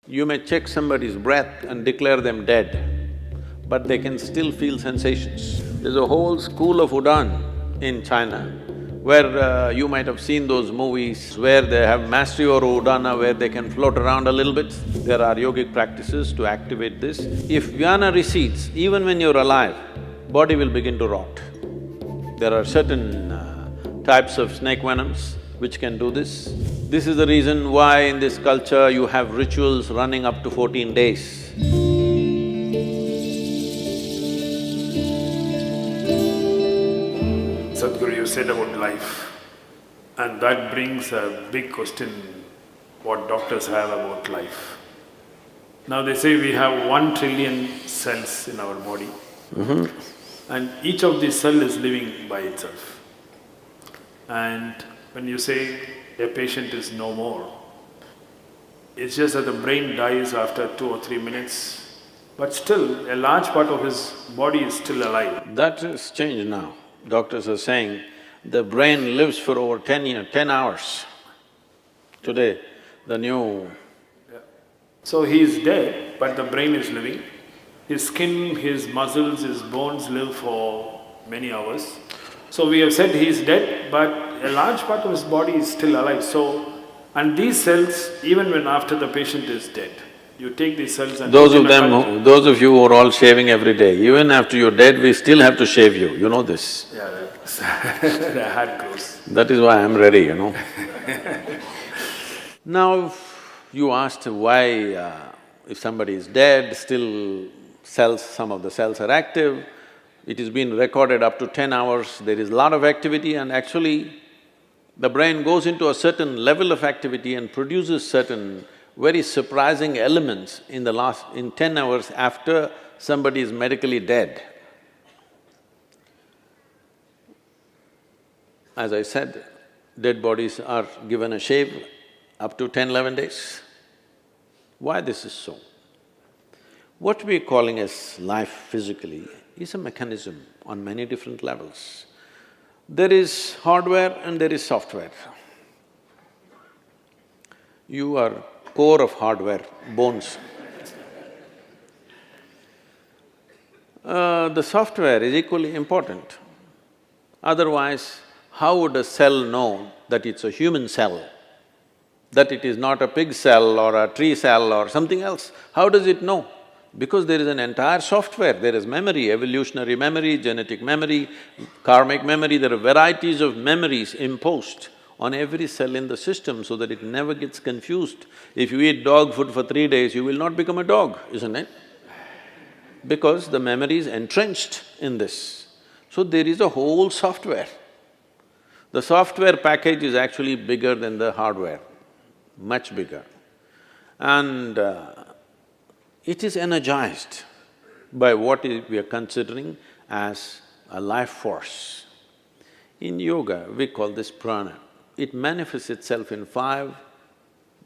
You may check somebody's breath and declare them dead, but they can still feel sensations. There's a whole school of Udan in China, where you might have seen those movies where they have mastery over Udana, where they can float around a little bit. There are yogic practices to activate this. If jnana recedes, even when you're alive, body will begin to rot. There are certain types of snake venoms which can do this. This is the reason why in this culture you have rituals running up to 14 days. Sadhguru, you said about life, and that brings a big question what doctors have about life. Now they say we have 1 trillion cells in our body, and each of these cells is living by itself. And when you say a patient is no more, it's just that the brain dies after 2 or 3 minutes, but still a large part of his body is still alive. That has changed now. Doctors are saying the brain lives for over 10 hours. Today, the new… So he is dead, but the brain is living. His skin, his muscles, his bones live for many hours. So we have said he is dead, but a large part of his body is still alive. So, and these cells, even when after the patient is dead, you take these cells and… Those of you who are all shaving every day, even after you're dead, we still have to shave you, you know this. Yeah, the hair grows. That is why I'm ready, Now, you asked why if somebody is dead, still some of the cells are active. It has been recorded up to 10 hours, there is a lot of activity, and actually the brain goes into a certain level of activity and produces certain very surprising elements in 10 hours after somebody is medically dead. As I said, dead bodies are given a shave up to 10, 11 days. Why this is so? What we're calling as life physically is a mechanism on many different levels. There is hardware and there is software. You are core of hardware, bones. The software is equally important. Otherwise, how would a cell know that it's a human cell? That it is not a pig cell or a tree cell or something else? How does it know? Because there is an entire software, there is memory, evolutionary memory, genetic memory, karmic memory, there are varieties of memories imposed on every cell in the system so that it never gets confused. If you eat dog food for 3 days, you will not become a dog, isn't it? Because the memory is entrenched in this. So there is a whole software. The software package is actually bigger than the hardware, much bigger. And it is energized by what we are considering as a life force. In yoga, we call this prana. It manifests itself in 5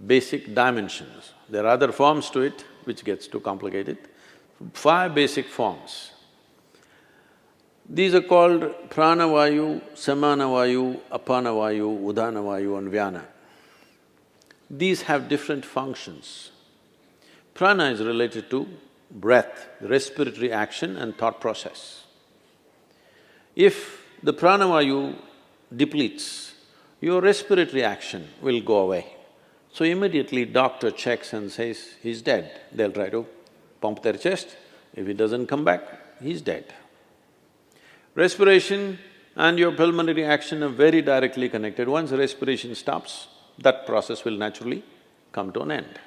basic dimensions. There are other forms to it, which gets too complicated. 5 basic forms. These are called pranavayu, samanavayu, apanavayu, udanavayu and vyana. These have different functions. Prana is related to breath, respiratory action and thought process. If the pranavayu depletes, your respiratory action will go away. So immediately doctor checks and says, he's dead. They'll try to pump their chest. If it doesn't come back, he's dead. Respiration and your pulmonary action are very directly connected. Once respiration stops, that process will naturally come to an end.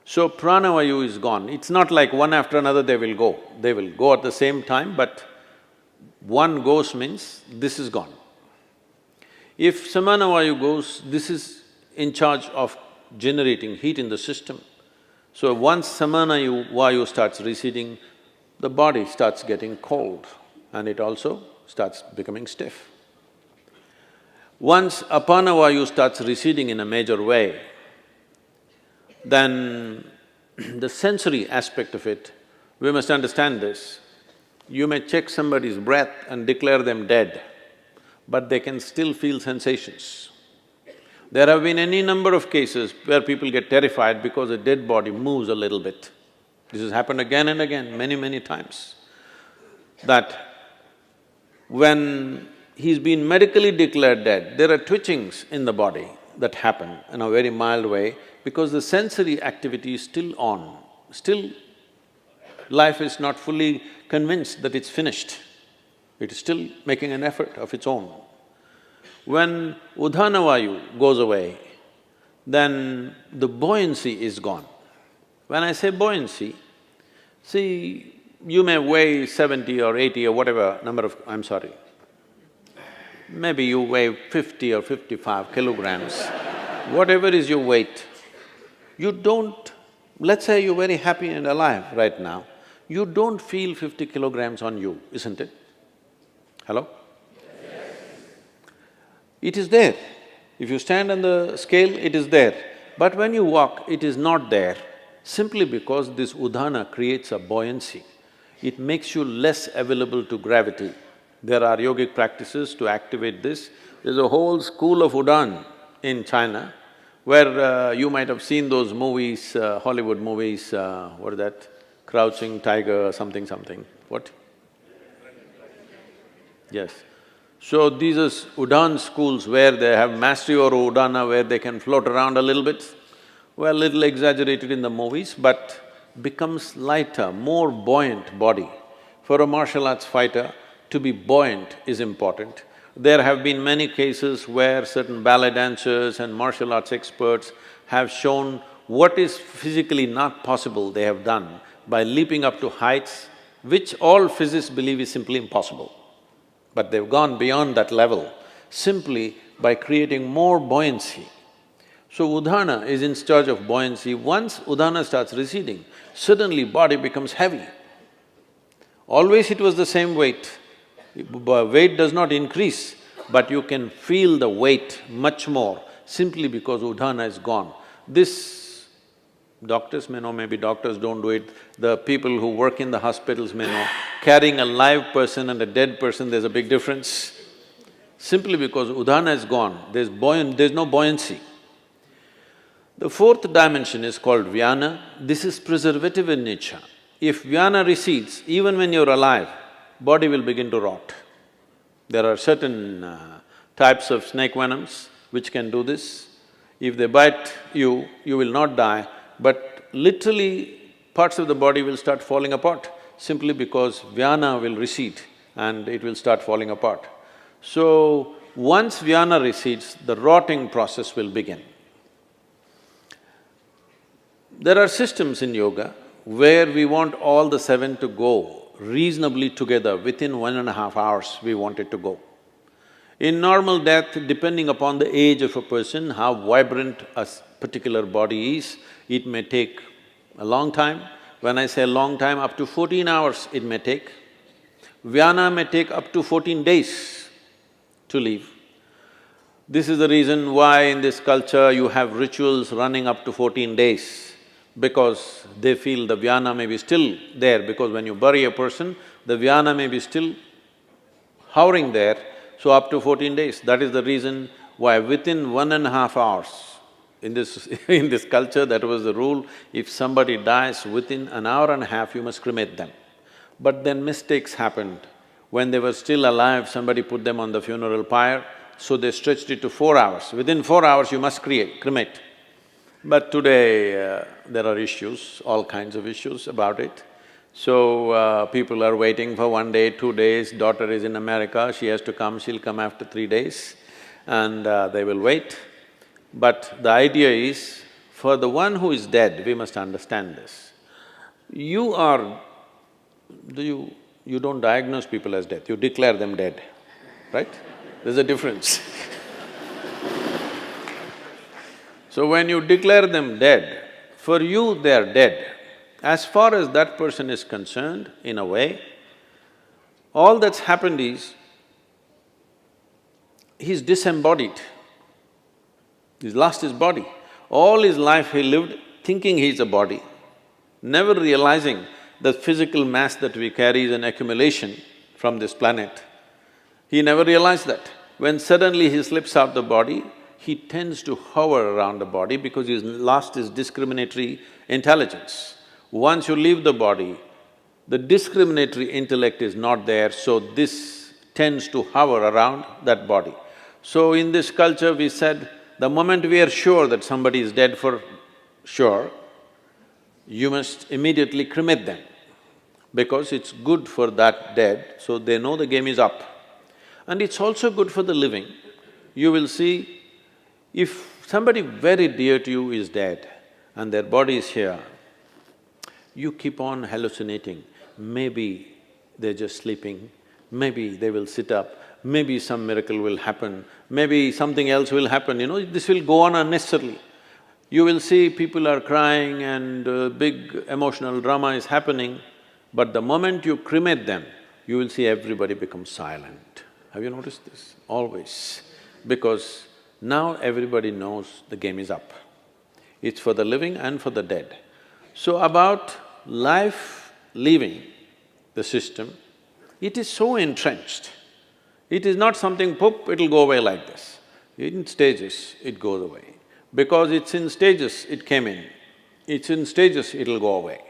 So pranavayu is gone. It's not like one after another they will go. They will go at the same time, but one goes means this is gone. If samanavayu goes, this is in charge of generating heat in the system. So once samanavayu starts receding, the body starts getting cold and it also starts becoming stiff. Once apanavayu starts receding in a major way, then the sensory aspect of it, we must understand this. You may check somebody's breath and declare them dead, but they can still feel sensations. There have been any number of cases where people get terrified because a dead body moves a little bit. This has happened again and again, many times. That when he's been medically declared dead, there are twitchings in the body that happen in a very mild way because the sensory activity is still on. Still, life is not fully convinced that it's finished. It is still making an effort of its own. When Udhana Vayu goes away, then the buoyancy is gone. When I say buoyancy, see, you may weigh 70 or 80 or whatever number of… I'm sorry, maybe you weigh 50 or 55 kilograms, whatever is your weight, you don't… let's say you're very happy and alive right now, you don't feel 50 kilograms on you, isn't it? Hello? Yes. It is there. If you stand on the scale, it is there. But when you walk, it is not there, simply because this udhana creates a buoyancy. It makes you less available to gravity. There are yogic practices to activate this. There's a whole school of Udan in China, where you might have seen those movies, Hollywood movies, what is that? Crouching Tiger, something. What? Yes. So these are Udan schools where they have mastery over Udana, where they can float around a little bit. Well, little exaggerated in the movies, but becomes lighter, more buoyant body. For a martial arts fighter, to be buoyant is important. There have been many cases where certain ballet dancers and martial arts experts have shown what is physically not possible they have done by leaping up to heights which all physicists believe is simply impossible. But they've gone beyond that level simply by creating more buoyancy. So Udhana is in charge of buoyancy. Once Udhana starts receding, suddenly body becomes heavy. Always it was the same weight. Weight does not increase, but you can feel the weight much more simply because Udhana is gone. This, doctors may know, maybe doctors don't do it, the people who work in the hospitals may know, carrying a live person and a dead person, there's a big difference. Simply because Udhana is gone, there's no buoyancy. The fourth dimension is called Vyana. This is preservative in nature. If Vyana recedes, even when you're alive, body will begin to rot. There are certain types of snake venoms which can do this. If they bite you, you will not die, but literally parts of the body will start falling apart simply because Vyana will recede and it will start falling apart. So, once Vyana recedes, the rotting process will begin. There are systems in yoga where we want all the seven to go reasonably together, within 1.5 hours we want it to go. In normal death, depending upon the age of a person, how vibrant a particular body is, it may take a long time. When I say long time, up to 14 hours it may take. Vyana may take up to 14 days to leave. This is the reason why in this culture you have rituals running up to 14 days, because they feel the Vyana may be still there, because when you bury a person, the Vyana may be still hovering there, so up to 14 days. That is the reason why within 1.5 hours, in this culture, that was the rule, if somebody dies within an hour and a half, you must cremate them. But then mistakes happened. When they were still alive, somebody put them on the funeral pyre, so they stretched it to 4 hours. Within 4 hours, you must cremate. But today, there are issues, all kinds of issues about it. So, people are waiting for 1 day, 2 days, daughter is in America, she has to come, she'll come after 3 days, and they will wait. But the idea is, for the one who is dead, we must understand this. You don't diagnose people as dead, you declare them dead, right? There's a difference. So when you declare them dead, for you they are dead. As far as that person is concerned, in a way, all that's happened is, he's disembodied. He's lost his body. All his life he lived thinking he's a body, never realizing the physical mass that we carry is an accumulation from this planet. He never realized that. When suddenly he slips out the body, he tends to hover around the body because he's lost his discriminatory intelligence. Once you leave the body, the discriminatory intellect is not there, so this tends to hover around that body. So in this culture we said, the moment we are sure that somebody is dead for sure, you must immediately cremate them, because it's good for that dead, so they know the game is up. And it's also good for the living. You will see, if somebody very dear to you is dead and their body is here, you keep on hallucinating, maybe they're just sleeping, maybe they will sit up, maybe some miracle will happen, maybe something else will happen, this will go on unnecessarily. You will see people are crying and big emotional drama is happening, but the moment you cremate them, you will see everybody become silent. Have you noticed this? Always. Because now everybody knows the game is up. It's for the living and for the dead. So about life leaving the system, it is so entrenched. It is not something, poop, it'll go away like this. In stages, it goes away. Because it's in stages, it came in. It's in stages, it'll go away.